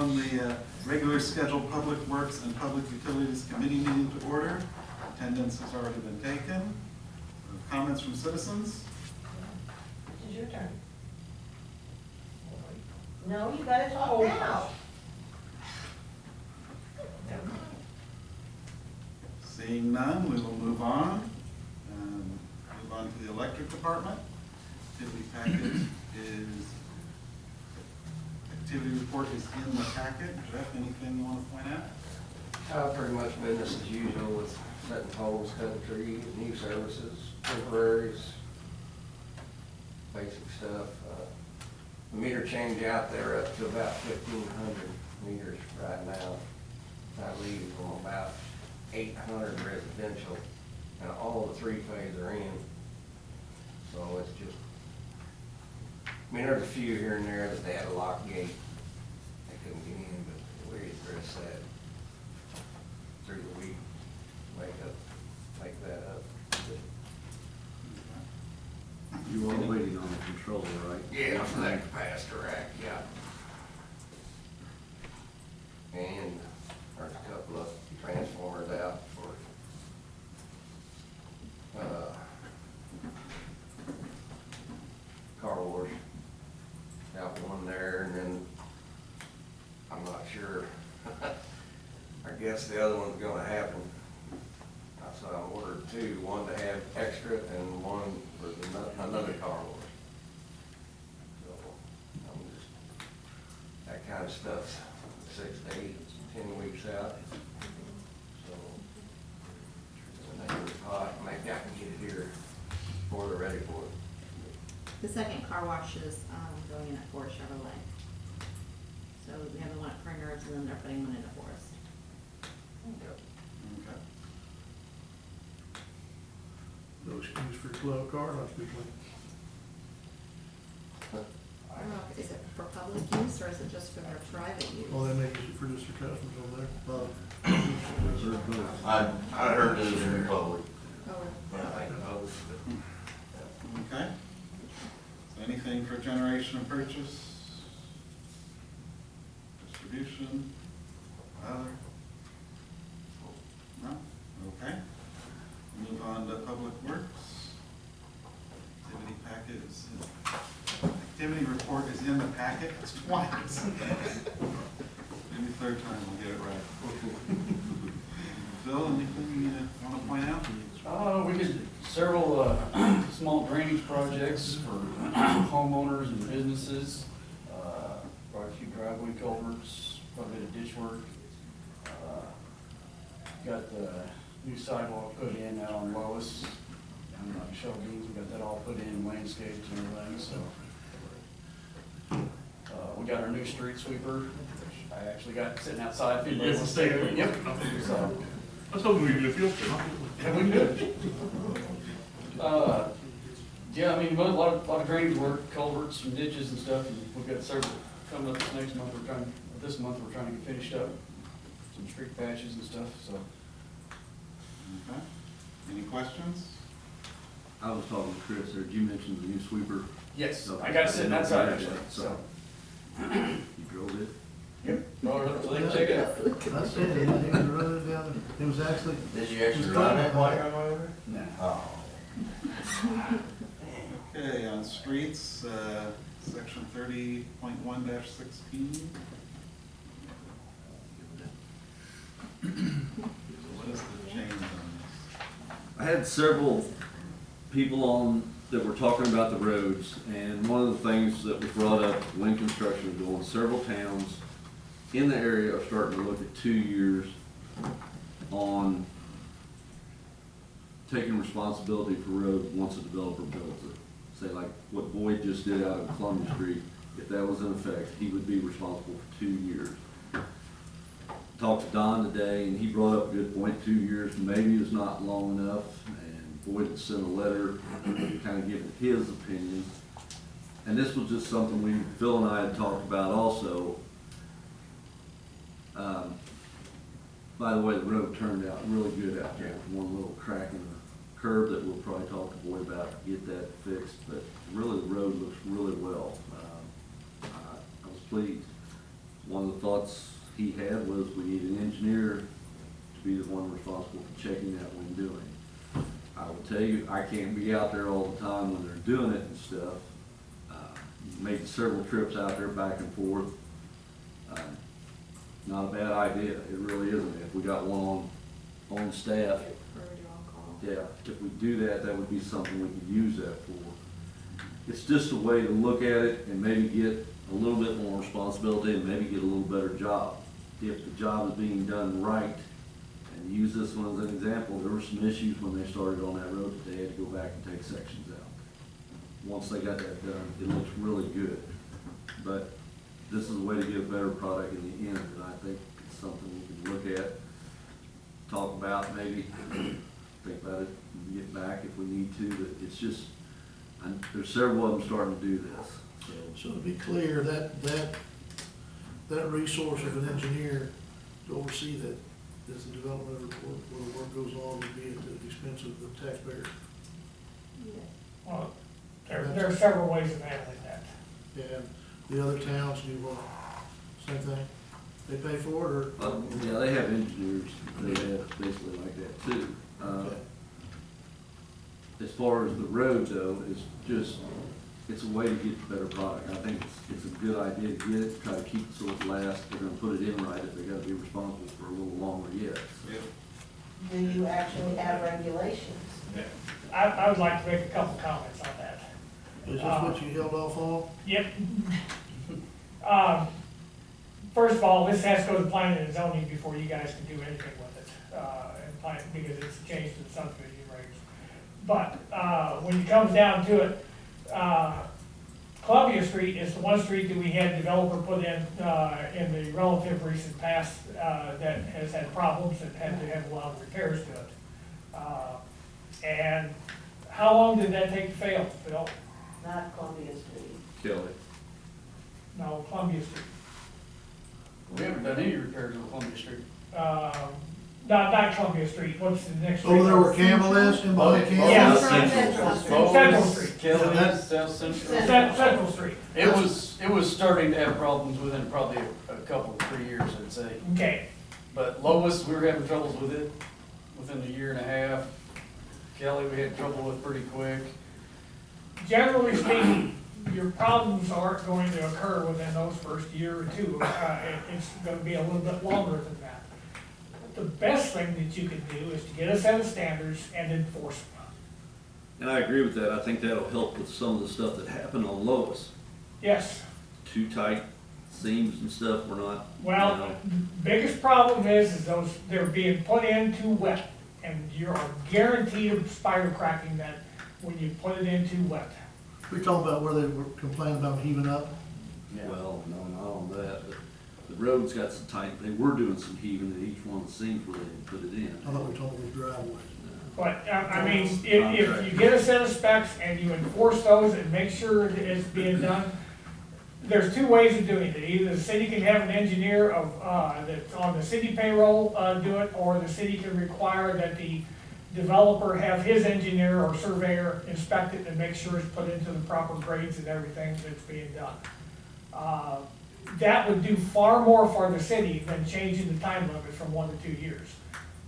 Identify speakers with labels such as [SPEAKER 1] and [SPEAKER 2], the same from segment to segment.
[SPEAKER 1] calling the regular scheduled Public Works and Public Utilities Committee meeting to order. Attendance has already been taken. Comments from citizens?
[SPEAKER 2] This is your turn. No, you gotta talk now.
[SPEAKER 1] Seeing none, we will move on. Move on to the electric department. Activity packet is, activity report is in the packet. Jeff, anything you want to point out?
[SPEAKER 3] Pretty much business as usual with setting poles, cutting trees, new services, temporaries, basic stuff. The meter change out there up to about 1,500 meters right now. That leaves them about 800 residential, and all the three-phase are in. So it's just, I mean, there's a few here and there that they had a lock gate. They couldn't get in, but we addressed that through the week. Make that up.
[SPEAKER 4] You are waiting on the controller, right?
[SPEAKER 3] Yeah, for that capacitor rack, yeah. And there's a couple of transformers out for, car wash. Got one there, and then I'm not sure. I guess the other one's gonna happen. So I ordered two, one to have extra and one for another car wash. So I'm just, that kind of stuff's 6 to 8, 10 weeks out. So when they get hot, maybe I can get it here before they're ready for it.
[SPEAKER 5] The second car wash is going in at Forest Chevrolet. So we have the one at Pringer's, and then they're putting one into Forest.
[SPEAKER 3] Yep.
[SPEAKER 1] Okay.
[SPEAKER 6] No excuse for slow car, not to be clean.
[SPEAKER 5] I don't know, is it for public use or is it just for their private use?
[SPEAKER 6] Well, they make it for just their customers over there.
[SPEAKER 4] Reserve both.
[SPEAKER 7] I heard this in the public.
[SPEAKER 5] Oh,
[SPEAKER 3] I think both.
[SPEAKER 1] Okay. So anything for generation and purchase? Distribution? Other? No? Okay. Move on to Public Works. Activity packet is activity report is in the packet. It's twice. Maybe third time we'll get it right. Phil, anything you want to point out?
[SPEAKER 8] We did several small drainage projects for homeowners and businesses. Quite a few driveway culverts, quite a bit of ditch work. Got the new sidewalk put in out on Lois, down on Michelle Beans. We got that all put in, landscaped and everything, so. We got our new street sweeper. I actually got sitting outside.
[SPEAKER 6] Yes, it's staying.
[SPEAKER 8] Yep. So,
[SPEAKER 6] Let's hope we get a field trip.
[SPEAKER 8] yeah, we good. Yeah, I mean, a lot of drainage work, culverts and ditches and stuff, and we've got several coming up this month. We're trying to get finished up, some street patches and stuff, so.
[SPEAKER 1] Okay. Any questions?
[SPEAKER 4] I was talking to Chris there, did you mention the new sweeper?
[SPEAKER 8] Yes,
[SPEAKER 4] Okay.
[SPEAKER 8] I got it sitting outside actually,
[SPEAKER 4] So,
[SPEAKER 8] so.
[SPEAKER 4] you drove it?
[SPEAKER 8] Yep, brought it up so they can check it out.
[SPEAKER 6] That's it, he was running down, it was actually.
[SPEAKER 7] Did you actually run that while you're on over?
[SPEAKER 8] Nah.
[SPEAKER 7] Oh.
[SPEAKER 1] Okay, on streets, section 30.1-16. What is the change on this?
[SPEAKER 4] I had several people on that were talking about the roads, and one of the things that was brought up when construction was going, several towns in the area are starting to look at 2 years on taking responsibility for roads once a developer builds it. Say like what Boyd just did out of Columbia Street, if that was in effect, he would be responsible for 2 years. Talked to Don today, and he brought up a good point. 2 years maybe is not long enough, and Boyd sent a letter kind of giving his opinion. And this was just something Phil and I had talked about also. By the way, the road turned out really good out there. One little crack in the curb that we'll probably talk to Boyd about to get that fixed, but really the road looks really well. I was pleased. one of the thoughts he had was we need an engineer to be the one responsible for checking that when doing. I will tell you, I can't be out there all the time when they're doing it and stuff. Made several trips out there back and forth. Not a bad idea, it really isn't. If we got one on staff,
[SPEAKER 5] Prefer to do on-call.
[SPEAKER 4] yeah, if we do that, that would be something we could use that for. It's just a way to look at it and maybe get a little bit more responsibility and maybe get a little better job. If the job is being done right, and use this one as an example, there were some issues when they started on that road that they had to go back and take sections out. Once they got that done, it looks really good. But this is a way to get a better product in the end, and I think it's something we can look at, talk about maybe, think about it, and get back if we need to, but it's just, there's several of them starting to do this, so.
[SPEAKER 6] So to be clear, that resource of an engineer to oversee that, as the development report, where the work goes on, would be at the expense of the taxpayer.
[SPEAKER 9] Well, there are several ways of handling that.
[SPEAKER 6] And the other towns do what? Same thing? They pay for it, or?
[SPEAKER 4] Yeah, they have engineers, they have basically like that too.
[SPEAKER 6] Okay.
[SPEAKER 4] As far as the road though, it's just, it's a way to get a better product. I think it's a good idea to get it, try to keep it so it lasts. They're gonna put it in right if they gotta be responsible for a little longer yet.
[SPEAKER 1] Yep.
[SPEAKER 2] Do you actually have regulations?
[SPEAKER 9] I would like to make a couple comments on that.
[SPEAKER 6] Is this what you held off on?
[SPEAKER 9] Yep. First of all, this has to go to planning and zoning before you guys can do anything with it, and plan, because it's changed to the subdivision regs. But, when it comes down to it, Columbia Street is the one street that we had developer put in the relative recent past, that has had problems and had to have a lot of repairs to it. And how long did that take to fail, Phil?
[SPEAKER 2] Not Columbia Street.
[SPEAKER 4] Kelly?
[SPEAKER 9] No, Columbia Street.
[SPEAKER 8] We haven't done any repairs on Columbia Street.
[SPEAKER 9] Not Columbia Street, what's the next street?
[SPEAKER 6] Over there where Campbell is, and behind Campbell?
[SPEAKER 9] Yeah.
[SPEAKER 2] Central
[SPEAKER 9] Street.
[SPEAKER 8] Kelly,
[SPEAKER 6] that-
[SPEAKER 8] South Central.
[SPEAKER 9] Central Street,
[SPEAKER 8] It was starting to have problems within probably a couple, 3 years, I'd say.
[SPEAKER 9] okay.
[SPEAKER 8] But Lois, we were having troubles with it within a year and a half. Kelly, we had trouble with pretty quick.
[SPEAKER 9] Generally speaking, your problems aren't going to occur within those first year or two. It's gonna be a little bit longer than that. The best thing that you can do is to get a set of standards and enforce them.
[SPEAKER 4] And I agree with that. I think that'll help with some of the stuff that happened on Lois.
[SPEAKER 9] Yes,
[SPEAKER 4] Too tight seams and stuff were not, you
[SPEAKER 9] well,
[SPEAKER 4] know.
[SPEAKER 9] biggest problem is those, they're being put in too wet. And you're guaranteed of spider cracking that when you put it in too wet.
[SPEAKER 6] We're talking about where they were complaining about heaving up.
[SPEAKER 4] Well, no, not on that, but the road's got some tight, they were doing some heaving at each one of the seams where they didn't put it in.
[SPEAKER 6] I thought we were talking about driveways.
[SPEAKER 9] But, I mean, if you get a set of specs and you enforce those and make sure that it's being done, there's two ways of doing it. Either the city can have an engineer that's on the city payroll, do it, or the city can require that the developer have his engineer or surveyor inspect it and make sure it's put into the proper grades and everything that's being done. That would do far more for the city than changing the time limit from 1 to 2 years.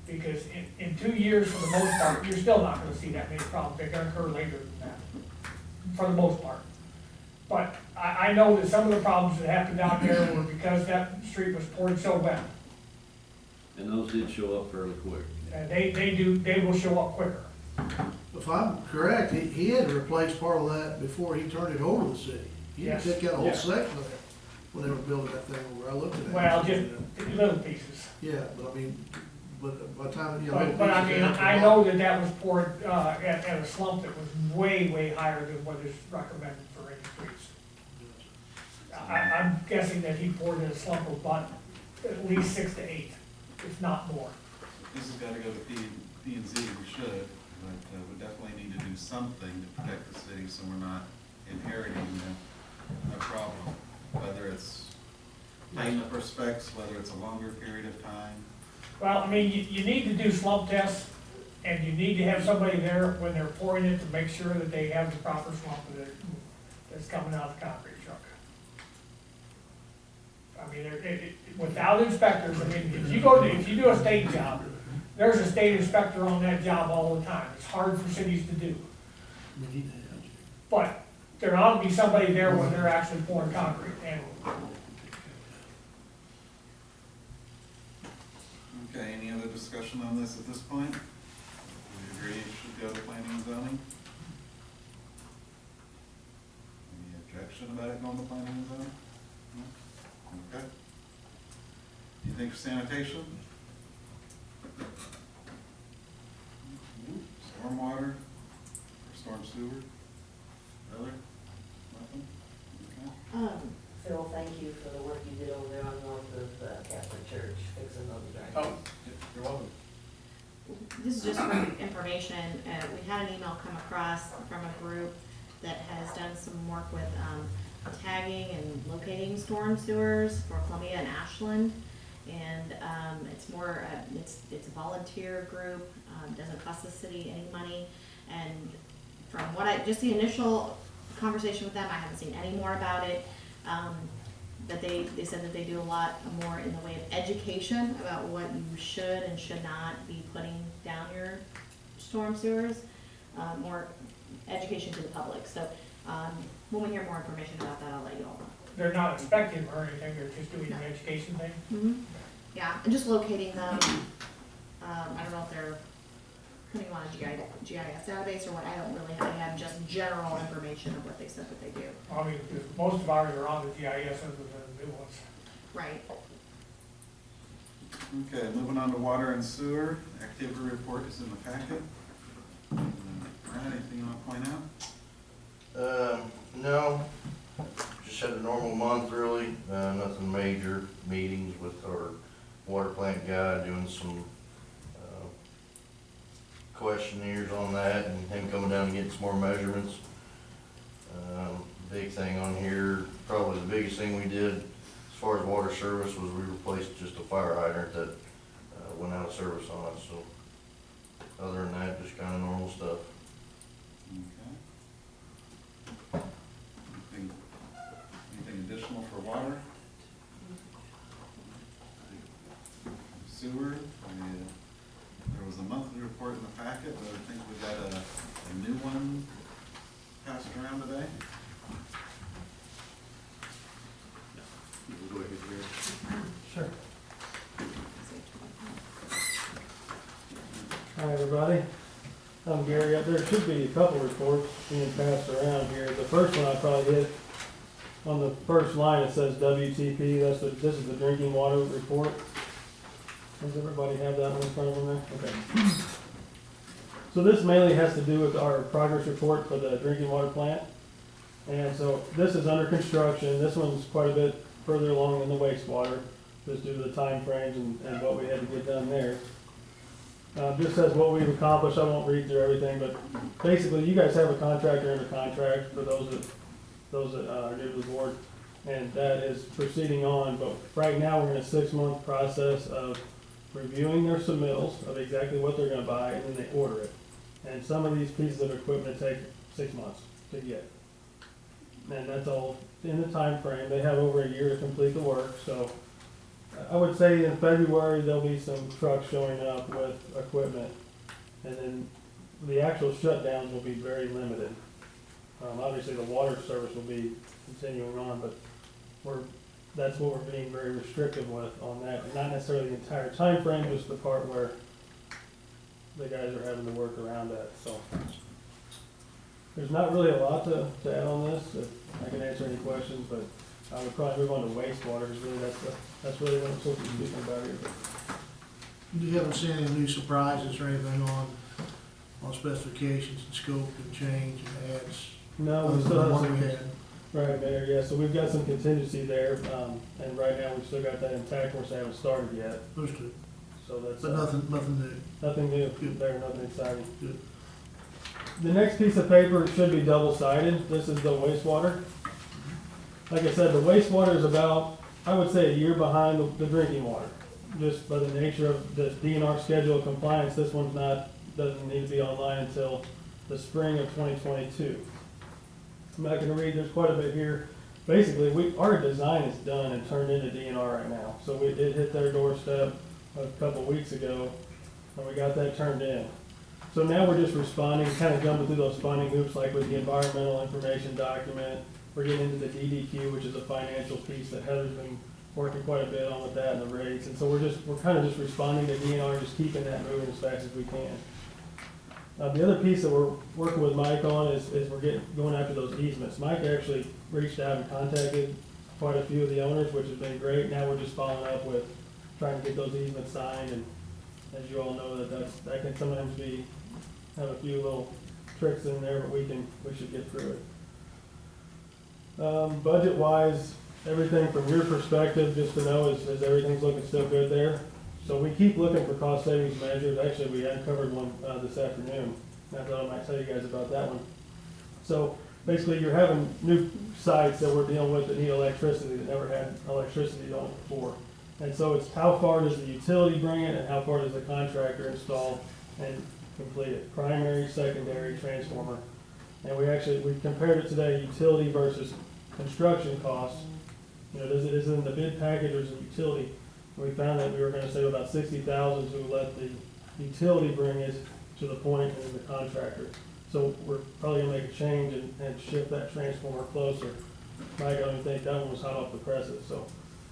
[SPEAKER 9] Because in 2 years, for the most part, you're still not gonna see that many problems. They're gonna occur later than that, for the most part. But I know that some of the problems that happened out there were because that street was poured so wet.
[SPEAKER 4] And those did show up fairly quick.
[SPEAKER 9] And they will show up quicker.
[SPEAKER 6] If I'm correct, he had to replace part of that before he turned it over to the city. He had to
[SPEAKER 9] Yes.
[SPEAKER 6] take out a whole
[SPEAKER 8] Yeah.
[SPEAKER 6] section of it when they were building that thing over. I looked at it.
[SPEAKER 9] Well, just little pieces.
[SPEAKER 6] Yeah, but I mean, but by the time, you know.
[SPEAKER 9] But I mean, I know that was poured, at a slump that was way higher than what is recommended for any streets. I'm guessing that he poured in a slump of about at least 6 to 8, if not more.
[SPEAKER 1] This has gotta go to P and Z, we should, but we definitely need to do something to protect the city so we're not inheriting a problem. Whether it's tightening up our specs, whether it's a longer period of time.
[SPEAKER 9] Well, I mean, you need to do slump tests, and you need to have somebody there when they're pouring it to make sure that they have the proper slump that's coming out of the concrete truck. I mean, without inspectors, I mean, if you do a state job, there's a state inspector on that job all the time. It's hard for cities to do.
[SPEAKER 6] We need to have.
[SPEAKER 9] But there ought to be somebody there when they're actually pouring concrete, and
[SPEAKER 1] Okay, any other discussion on this at this point? We agree it should go to planning and zoning? Any objection about it going to planning and zoning? No? Okay. Anything for sanitation? Stormwater, or storm sewer? Other? Nothing? Okay.
[SPEAKER 2] Phil, thank you for the work you did over there on North of Catholic Church, fixing those drains.
[SPEAKER 8] Oh, you're welcome.
[SPEAKER 5] This is just for information, we had an email come across from a group that has done some work with, tagging and locating storm sewers for Columbia and Ashland. And, it's more, it's a volunteer group, doesn't cost the city any money. And from what just the initial conversation with them, I haven't seen any more about it. But they said that they do a lot more in the way of education about what you should and should not be putting down your storm sewers, more education to the public. So, when we hear more information about that, I'll let you all know.
[SPEAKER 9] they're not inspecting or anything, they're just doing an education thing.
[SPEAKER 5] Mm-hmm. Yeah, and just locating them. I don't know if they're putting them on a GIS database or what, I don't really, I have just general information of what they said that they do.
[SPEAKER 9] I mean, because most of ours are on the GIS other than the new ones.
[SPEAKER 5] Right.
[SPEAKER 1] Okay, moving on to water and sewer, activity report is in the packet. Brad, anything you want to point out?
[SPEAKER 7] No, just had a normal month really, nothing major, meetings with our water plant guy, doing some questionnaires on that, and him coming down and getting some more measurements. Big thing on here, probably the biggest thing we did as far as water service was we replaced just a fire hydrant that went out of service on us, so other than that, just kinda normal stuff.
[SPEAKER 1] Okay. Anything additional for water? Sewer, there was a monthly report in the packet, but I think we got a new one passed around today.
[SPEAKER 4] Go ahead, Gary.
[SPEAKER 10] Sure. Hi, everybody. I'm Gary. There should be a couple reports being passed around here. The first one I probably hit, on the first line it says WTP. This is the drinking water report. Does everybody have that one in front of them there? Okay. So this mainly has to do with our progress report for the drinking water plant. And so this is under construction. This one's quite a bit further along than the wastewater, just due to the time frames and what we had to get done there. Just says what we've accomplished. I won't read through everything, but basically you guys have a contractor under contract for those that are new to the board, and that is proceeding on. But right now we're in a 6-month process of reviewing their submittals of exactly what they're going to buy, and then they order it. And some of these pieces of equipment take 6 months to get, and that's all in the time frame. They have over a year to complete the work, so I would say in February there'll be some trucks showing up with equipment, and then the actual shutdowns will be very limited. Obviously the water service will be continuing on, but that's what we're being very restrictive with on that. Not necessarily the entire time frame, just the part where the guys are having to work around that. So there's not really a lot to add on this. If I can answer any questions, but I would probably move on to wastewater, because really that's really what I'm supposed to be speaking about here.
[SPEAKER 6] You haven't seen any new surprises or anything on specifications and scope and change and adds?
[SPEAKER 10] No, we
[SPEAKER 6] other
[SPEAKER 10] still
[SPEAKER 6] than
[SPEAKER 10] have
[SPEAKER 6] what
[SPEAKER 10] some,
[SPEAKER 6] we had?
[SPEAKER 10] right there, yeah, so we've got some contingency there, and right now we've still got that intact, which they haven't started yet,
[SPEAKER 6] Understood.
[SPEAKER 10] so that's.
[SPEAKER 6] But nothing new.
[SPEAKER 10] Nothing new
[SPEAKER 6] Good.
[SPEAKER 10] there, nothing exciting.
[SPEAKER 6] Good.
[SPEAKER 10] The next piece of paper should be double-sided. This is the wastewater. Like I said, the wastewater is about, I would say, a year behind the drinking water. Just by the nature of the DNR schedule of compliance, this one's doesn't need to be online until the spring of 2022. I'm not gonna read, there's quite a bit here. basically, our design is done and turned into DNR right now. So it hit their doorstep a couple of weeks ago, and we got that turned in. So now we're just responding, kind of jumping through those funding hoops, like with the environmental information document. We're getting into the DDQ, which is a financial piece that Heather's been working quite a bit on with that and the rates. And so we're kind of just responding to DNR, just keeping that moving as fast as we can. The other piece that we're working with Mike on is we're going after those easements. Mike actually reached out and contacted quite a few of the owners, which has been great. Now we're just following up with trying to get those easements signed, and as you all know, that can sometimes have a few little tricks in there, but we should get through it. Budget wise, everything from your perspective, just to know, is everything's looking still good there. So we keep looking for cost savings measures. Actually, we uncovered one this afternoon. I thought I might tell you guys about that one. So basically, you're having new sites that we're dealing with that need electricity, that never had electricity on it before. And so it's how far does the utility bring it and how far does the contractor install and complete it? Primary, secondary, transformer. And we compared it today, utility versus construction costs. You know, is it in the bid package or is it utility? We found that we were gonna save about $60,000 to let the utility bring it to the point and the contractor. So we're probably gonna make a change and shift that transformer closer. Mike, I don't think that one was hot off the presses. So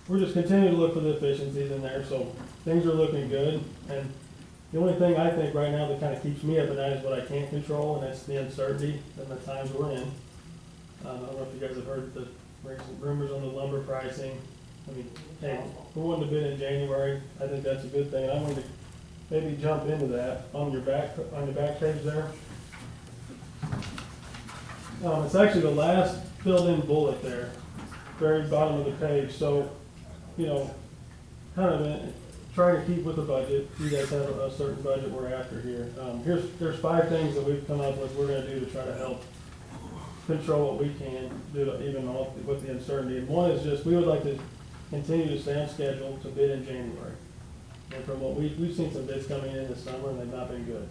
[SPEAKER 10] we're just continuing to look for the efficiencies in there. So things are looking good. And the only thing I think right now that kind of keeps me up at night is what I can't control, and that's the uncertainty and the times we're in. I don't know if you guys have heard the recent rumors on the lumber pricing. I mean, hey, we wanted to bid in January. I think that's a good thing. I wanted to maybe jump into that on your back page there. It's actually the last filled-in bullet there, very bottom of the page. So, you know, kind of trying to keep with the budget. You guys have a certain budget we're after here. There's 5 things that we've come up with we're going to do to try to help control what we can do to even with the uncertainty. And one is just we would like to continue to stay on schedule to bid in January. And from what we've seen some bids coming in this summer and they've not been good.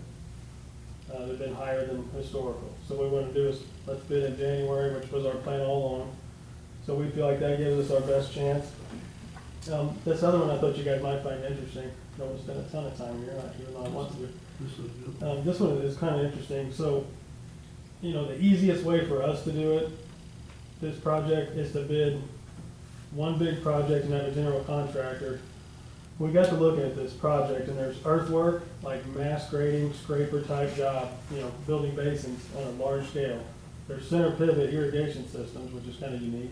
[SPEAKER 10] They've been higher than historical. So what we want to do is let's bid in January, which was our plan all along. So we feel like that gives us our best chance. This other one I thought you guys might find interesting. I don't spend a ton of time here, even though I want to. This one is kind of interesting. So, you know, the easiest way for us to do it, this project, is to bid one big project and have a general contractor. We got to look at this project, and there's earthwork, like mass grading, scraper type job, you know, building basins on a large scale. There's center pivot irrigation systems, which is kind of unique.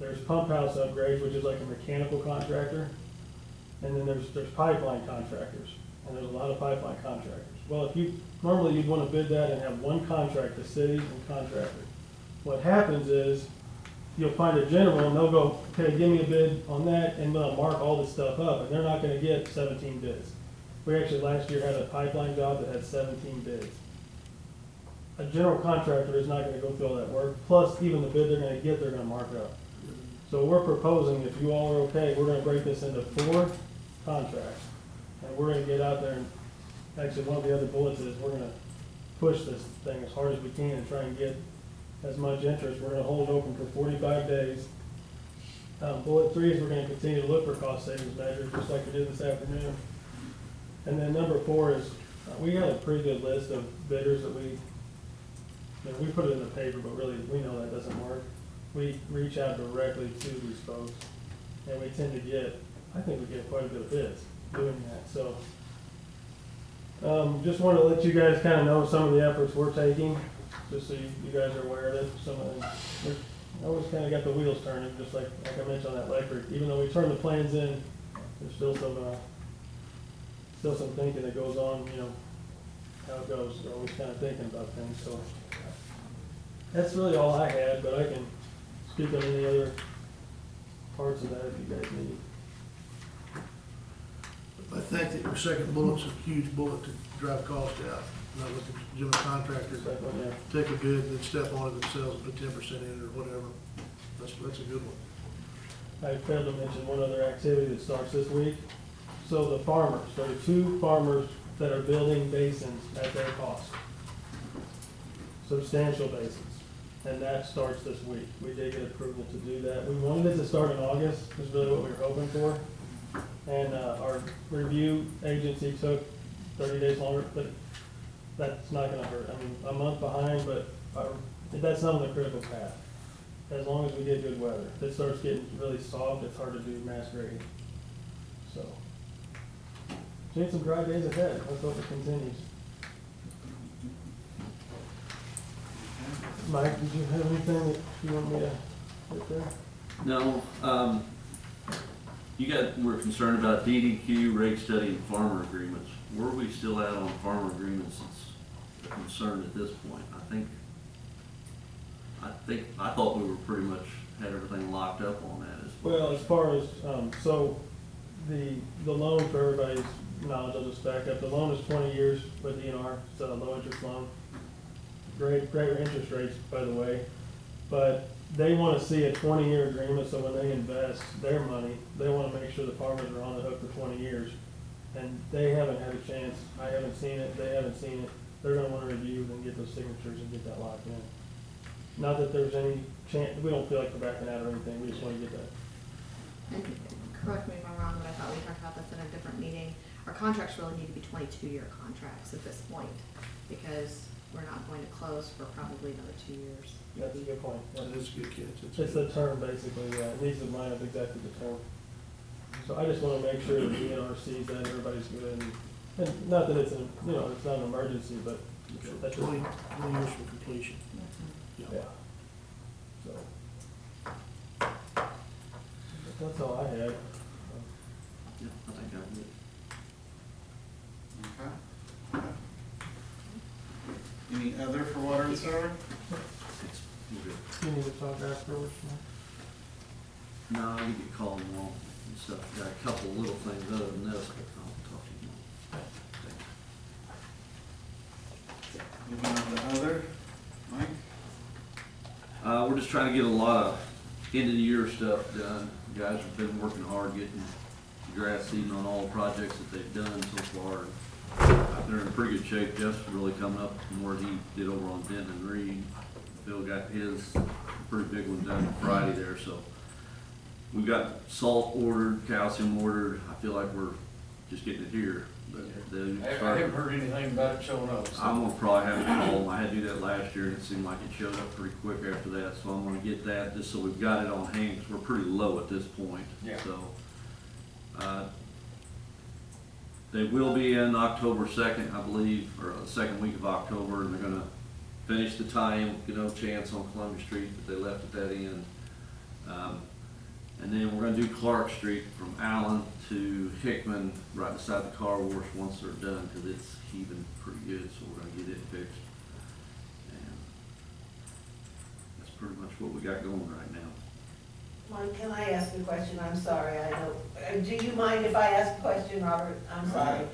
[SPEAKER 10] There's pump house upgrades, which is like a mechanical contractor. And then there's pipeline contractors, and there's a lot of pipeline contractors. Well, normally you'd want to bid that and have one contract, the city and contractor. What happens is, you'll find a general and they'll go, okay, give me a bid on that, and they'll mark all this stuff up, and they're not gonna get 17 bids. We actually last year had a pipeline job that had 17 bids. A general contractor is not gonna go through all that work, plus even the bid they're gonna get, they're gonna mark up. So we're proposing, if you all are okay, we're gonna break this into 4 contracts. And we're gonna get out there and, actually one of the other bullets is, we're gonna push this thing as hard as we can and try and get as much interest. We're gonna hold it open for 45 days. Bullet 3 is we're gonna continue to look for cost savings measures, just like we did this afternoon. And then number 4 is, we got a pretty good list of bidders that we put it in the paper, but really, we know that doesn't work. We reach out directly to these folks, and we tend to get, I think we get quite a bit of bids doing that. So, just wanted to let you guys kind of know some of the efforts we're taking, just so you guys are aware of it. Some of them, we always kind of got the wheels turning, just like I mentioned on that electric. Even though we turn the plans in, there's still some thinking that goes on, you know, how it goes. We're always kind of thinking about things. So that's really all I had, but I can speak on any other parts of that if you guys need.
[SPEAKER 6] I think that your second bullet's a huge bullet to drive cost out. Not let the general contractor take a bid and then step on it themselves and put 10% in or whatever. That's a good one.
[SPEAKER 10] I failed to mention one other activity that starts this week. So the farmers, there are 2 farmers that are building basins at their cost. Substantial basins. and that starts this week. We did get approval to do that. We wanted it to start in August, is really what we were hoping for. And, our review agency took 30 days longer, but that's not gonna hurt. I mean, a month behind, but that's not on the critical path. As long as we get good weather. If it starts getting really soft, it's hard to do mass grading. So, need some dry days ahead. Let's hope it continues. Mike, did you have anything that you want me to hit there?
[SPEAKER 4] No, we're concerned about DDQ, rate study, and farmer agreements. Where are we still at on farmer agreements? It's a concern at this point. I thought we were pretty much had everything locked up on that as
[SPEAKER 10] Well, as far as, so the loan, for everybody's knowledge, I'll just back up. The loan is 20 years with DNR. It's a low interest loan. Great interest rates, by the way. But they want to see a 20-year agreement, so when they invest their money, they want to make sure the farmers are on the hook for 20 years. And they haven't had a chance. I haven't seen it. They haven't seen it. They're going to want to review and get those signatures and get that locked in. Not that there's any chance, we don't feel like we're backing out or anything. We just want to get that.
[SPEAKER 5] And correct me if I'm wrong, but I thought we talked about this in a different meeting. Our contracts really need to be 22-year contracts at this point, because we're not going to close for probably another 2 years.
[SPEAKER 10] That's a good point.
[SPEAKER 6] That is a good catch.
[SPEAKER 10] It's the term, basically, yeah. It needs to line up exactly the term. So I just want to make sure that the DNR sees that everybody's good. And not that it's it's not an emergency, but that's just,
[SPEAKER 6] 20 years for completion.
[SPEAKER 10] yeah. So. That's all I had.
[SPEAKER 4] yeah, I think I'm good.
[SPEAKER 1] Okay. Any other for water and sewer?
[SPEAKER 4] We're good.
[SPEAKER 10] You need to talk afterwards, Mike?
[SPEAKER 4] No, you get called them all and stuff. Got a couple of little things other than this, but I'll talk to you more. Thanks.
[SPEAKER 1] Moving on to other, Mike?
[SPEAKER 4] We're just trying to get a lot of end of the year stuff done. You guys have been working hard getting grass seeding on all the projects that they've done so far. They're in pretty good shape. Jeff's really coming up from where he did over on Denton and Reed. Bill got his pretty big one done Friday there, so we've got salt ordered, calcium ordered. I feel like we're just getting it here. But
[SPEAKER 8] I haven't heard anything about it showing up. So.
[SPEAKER 4] I'm gonna probably have to call them. I had to do that last year and it seemed like it showed up pretty quick after that, so I'm gonna get that just so we've got it on hand, because we're pretty low at this point.
[SPEAKER 8] Yeah.
[SPEAKER 4] So, they will be in October 2nd, I believe, or the second week of October, and they're gonna finish the tie-in, get no chance on Columbia Street, but they left at that end. And then we're gonna do Clark Street from Allen to Hickman, right beside the car wash once they're done, because it's heaving pretty good, so we're gonna get it fixed. And that's pretty much what we got going right now.
[SPEAKER 2] Mike, can I ask a question? I'm sorry, I don't, do you mind if I ask a question, Robert? I'm sorry.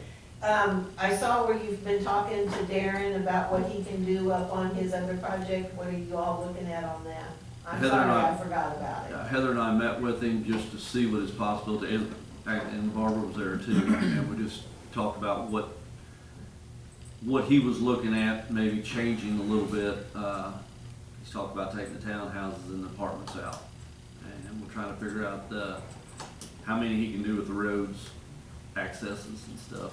[SPEAKER 2] I saw where you've been talking to Darren about what he can do up on his other project. What are you all looking at on that? I'm
[SPEAKER 4] Heather
[SPEAKER 2] sorry,
[SPEAKER 4] and
[SPEAKER 2] I forgot about it.
[SPEAKER 4] Heather and I met with him just to see what his possibility is, and Barbara was there too, and we just talked about what he was looking at, maybe changing a little bit. He's talked about taking the townhouses and the apartments out, and we're trying to figure out how many he can do with the roads, accesses and stuff.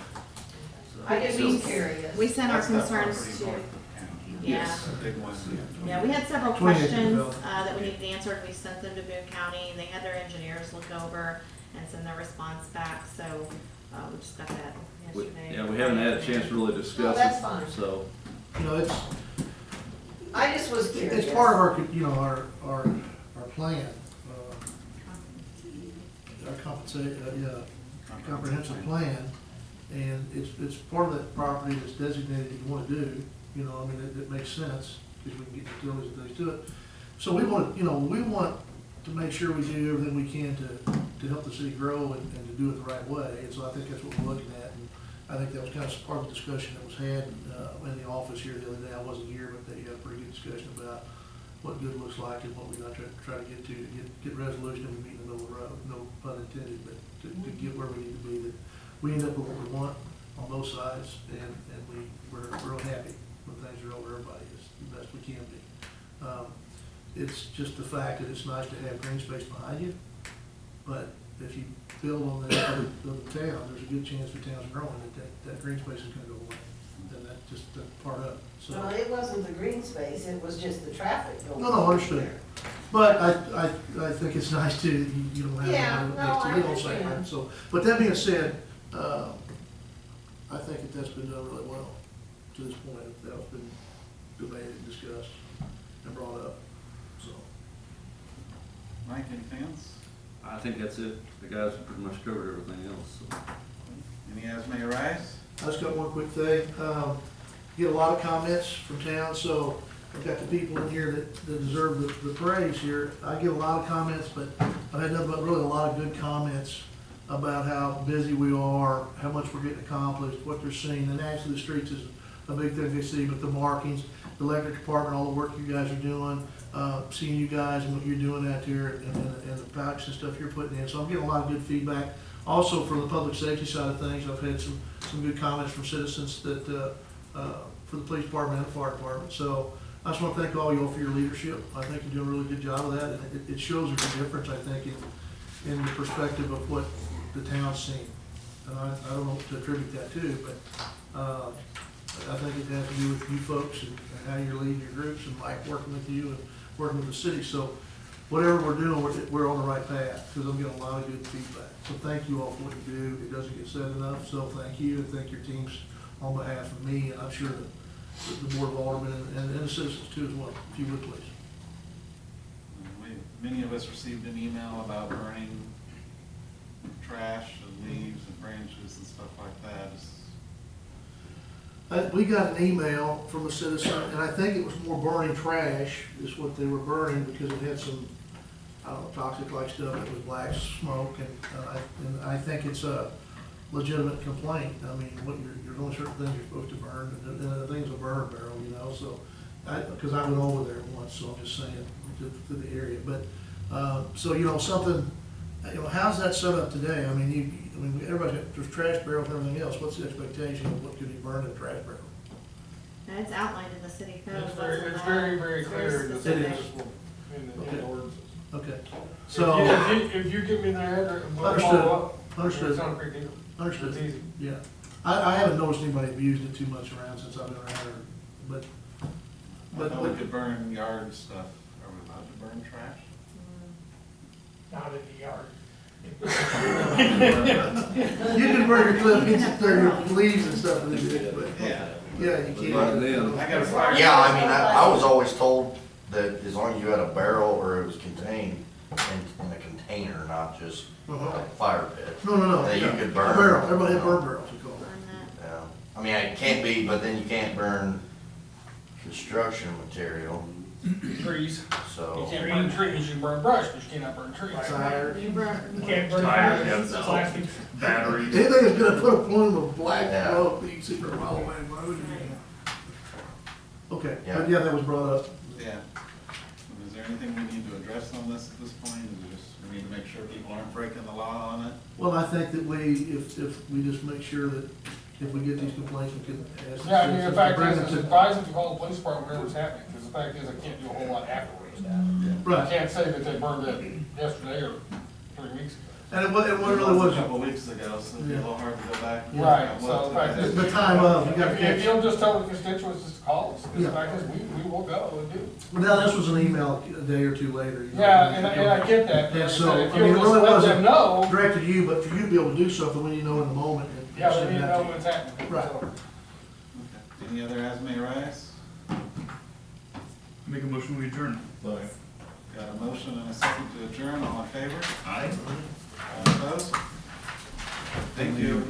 [SPEAKER 4] So,
[SPEAKER 2] I just was curious.
[SPEAKER 5] We sent our
[SPEAKER 1] That's that
[SPEAKER 5] concerns
[SPEAKER 1] property
[SPEAKER 5] to,
[SPEAKER 1] north of town.
[SPEAKER 5] yeah.
[SPEAKER 1] Yes, a big one.
[SPEAKER 5] Yeah, we had several
[SPEAKER 6] 20 acre
[SPEAKER 5] questions
[SPEAKER 6] development.
[SPEAKER 5] that we needed answered. We sent them to Boone County, and they had their engineers look over and send their response back, so we just got that yesterday.
[SPEAKER 4] Yeah, we haven't had a chance to really discuss
[SPEAKER 2] No,
[SPEAKER 4] it.
[SPEAKER 2] that's fine.
[SPEAKER 4] So,
[SPEAKER 2] I just was curious.
[SPEAKER 6] It's part of our plan, our comprehensive plan. And it's part of that property that's designated that you wanna do, it makes sense, because we can get utilities and things to it. So we want to make sure we do everything we can to help the city grow and to do it the right way. And so I think that's what we're looking at. And I think that was kind of part of the discussion that was had in the office here the other day. I wasn't here, but they had a pretty good discussion about what good looks like and what we got to try to get resolution and meet in the middle of the road. No pun intended, but to get where we need to be, that we end up with what we want on both sides, and we're real happy when things are over everybody as the best we can be. it's just the fact that it's nice to have green space behind you. But if you build on the edge of the town, there's a good chance the town's growing, that green space is gonna go away. And that's just part of it, so.
[SPEAKER 2] Well, it wasn't the green space, it was just the traffic going.
[SPEAKER 6] No, understood. But I think it's nice too, you don't have.
[SPEAKER 2] Yeah,
[SPEAKER 6] to-
[SPEAKER 2] no, I
[SPEAKER 6] you don't say
[SPEAKER 2] understand.
[SPEAKER 6] that. So, but that being said, I think that that's been done really well to this point. That's been debated, discussed, and brought up, so.
[SPEAKER 1] Mike, anything else?
[SPEAKER 4] I think that's it. The guys have pretty much covered everything else, so.
[SPEAKER 1] Any as may arise?
[SPEAKER 6] I just got one quick thing. Get a lot of comments from town, so I've got the people in here that deserve the praise here. I get a lot of comments, but I've had nothing but really a lot of good comments about how busy we are, how much we're getting accomplished, what they're seeing. And actually, the streets is a big thing they see, but the markings, the electric department, all the work you guys are doing, seeing you guys and what you're doing out there, and the packs and stuff you're putting in. So I'm getting a lot of good feedback. Also, from the public safety side of things, I've had some good comments from citizens that, for the police department and the fire department. So I just want to thank all y'all for your leadership. I think you're doing a really good job of that, and it shows there's a difference, I think, in the perspective of what the town's seeing. And I don't know what to attribute that to, but I think it has to do with you folks and how you're leading your groups, and Mike working with you and working with the city. So whatever we're doing, we're on the right path, because I'm getting a lot of good feedback. So thank you all for what you do. It doesn't get said enough, so thank you, and thank your teams on behalf of me, and I'm sure that the board of aldermen and the citizens too as well, if you would please.
[SPEAKER 1] Many of us received an email about burning trash and leaves and branches and stuff like that.
[SPEAKER 6] We got an email from a citizen, and I think it was more burning trash is what they were burning, because it had some, I don't know, toxic-like stuff. It was black smoke, and I think it's a legitimate complaint. I mean, there's only certain things you're supposed to burn, and the thing's a burn barrel, you know, so. Because I went over there once, so I'm just saying, to the area. But, so, you know, something, you know, how's that set up today? I mean, everybody's got, there's trash barrels and everything else. What's the expectation of what could be burned in a trash barrel?
[SPEAKER 5] And it's outlined in the city code.
[SPEAKER 9] It's
[SPEAKER 5] what's
[SPEAKER 9] very,
[SPEAKER 5] allowed.
[SPEAKER 9] very
[SPEAKER 5] It's
[SPEAKER 9] clear in the
[SPEAKER 5] specific.
[SPEAKER 6] Okay.
[SPEAKER 9] ordinances.
[SPEAKER 6] Okay,
[SPEAKER 9] If
[SPEAKER 6] so,
[SPEAKER 9] if you give me the address, we'll
[SPEAKER 6] Understood.
[SPEAKER 9] follow up.
[SPEAKER 6] Understood.
[SPEAKER 9] It's not a big deal.
[SPEAKER 6] understood.
[SPEAKER 9] It's easy.
[SPEAKER 6] Yeah. I haven't noticed anybody abused it too much around since I've been around, but,
[SPEAKER 1] I thought we could burn yard stuff. Are we allowed to burn trash?
[SPEAKER 9] Not in the yard.
[SPEAKER 6] you can burn your clippings and throw your leaves and stuff in the ditch, but,
[SPEAKER 1] Yeah.
[SPEAKER 6] yeah, you can't.
[SPEAKER 4] Right then.
[SPEAKER 1] I got a fire.
[SPEAKER 7] Yeah, I mean, I was always told that as long as you had a barrel or it was contained in a container, not just a fire pit.
[SPEAKER 6] No.
[SPEAKER 7] That you
[SPEAKER 6] yeah.
[SPEAKER 7] could
[SPEAKER 6] A
[SPEAKER 7] burn.
[SPEAKER 6] barrel, everybody had burn barrels, we call it.
[SPEAKER 5] Burn that.
[SPEAKER 7] Yeah, I mean, it can't be, but then you can't burn construction material,
[SPEAKER 9] Trees. You
[SPEAKER 7] so.
[SPEAKER 9] can't burn trees, you can burn brush, but you cannot burn trees.
[SPEAKER 6] Tires.
[SPEAKER 5] You burn.
[SPEAKER 9] You can't burn
[SPEAKER 11] Tires,
[SPEAKER 9] tires,
[SPEAKER 11] yeah,
[SPEAKER 9] plastics.
[SPEAKER 11] batteries.
[SPEAKER 6] Anything that's gonna put a plume of black
[SPEAKER 7] Yeah.
[SPEAKER 6] smoke that you can see from a mile away, why would you? Okay,
[SPEAKER 7] Yeah.
[SPEAKER 6] but yeah, that was brought up.
[SPEAKER 1] Yeah. Is there anything we need to address on this at this point? We need to make sure people aren't breaking the law on it?
[SPEAKER 6] Well, I think that if we just make sure that if we get these complaints, we can ask.
[SPEAKER 9] Yeah, I mean, the
[SPEAKER 6] citizens to
[SPEAKER 9] fact
[SPEAKER 6] bring
[SPEAKER 9] is,
[SPEAKER 6] them
[SPEAKER 9] it's
[SPEAKER 6] to-
[SPEAKER 9] advised to call the police department whenever it's happening, because the fact is, I can't do a whole lot afterwards now. I
[SPEAKER 6] Right,
[SPEAKER 9] can't say that they burned it yesterday or 3 weeks ago.
[SPEAKER 6] and it really
[SPEAKER 1] A
[SPEAKER 6] wasn't,
[SPEAKER 1] couple weeks ago, so it'd be a little hard to go back. and
[SPEAKER 9] Right,
[SPEAKER 1] look
[SPEAKER 9] so
[SPEAKER 1] at
[SPEAKER 9] the fact
[SPEAKER 1] that.
[SPEAKER 9] is.
[SPEAKER 6] The time of, you gotta
[SPEAKER 9] If
[SPEAKER 6] catch-
[SPEAKER 9] you'll just tell the constituents just to call us, because
[SPEAKER 6] Yeah.
[SPEAKER 9] the fact is, we will go and do.
[SPEAKER 6] well, now this was an email a day or two later. you know.
[SPEAKER 9] Yeah, and I get that, but
[SPEAKER 6] Yeah,
[SPEAKER 9] I
[SPEAKER 6] so,
[SPEAKER 9] said,
[SPEAKER 6] I
[SPEAKER 9] if
[SPEAKER 6] mean, it
[SPEAKER 9] you'll
[SPEAKER 6] really
[SPEAKER 9] just let
[SPEAKER 6] wasn't
[SPEAKER 9] them know,
[SPEAKER 6] directed to you, but for you to be able to do something when you know in the moment. and
[SPEAKER 9] yeah,
[SPEAKER 6] send
[SPEAKER 9] they need to
[SPEAKER 6] that
[SPEAKER 9] know
[SPEAKER 6] to
[SPEAKER 9] when
[SPEAKER 6] you.
[SPEAKER 9] it's happening.
[SPEAKER 6] Right.
[SPEAKER 9] So,
[SPEAKER 1] Okay. Any other as may arise?
[SPEAKER 11] Make a motion, we adjourn.
[SPEAKER 1] Got a motion and a second to adjourn, all in favor?
[SPEAKER 11] Aye.
[SPEAKER 1] All opposed? Thank you.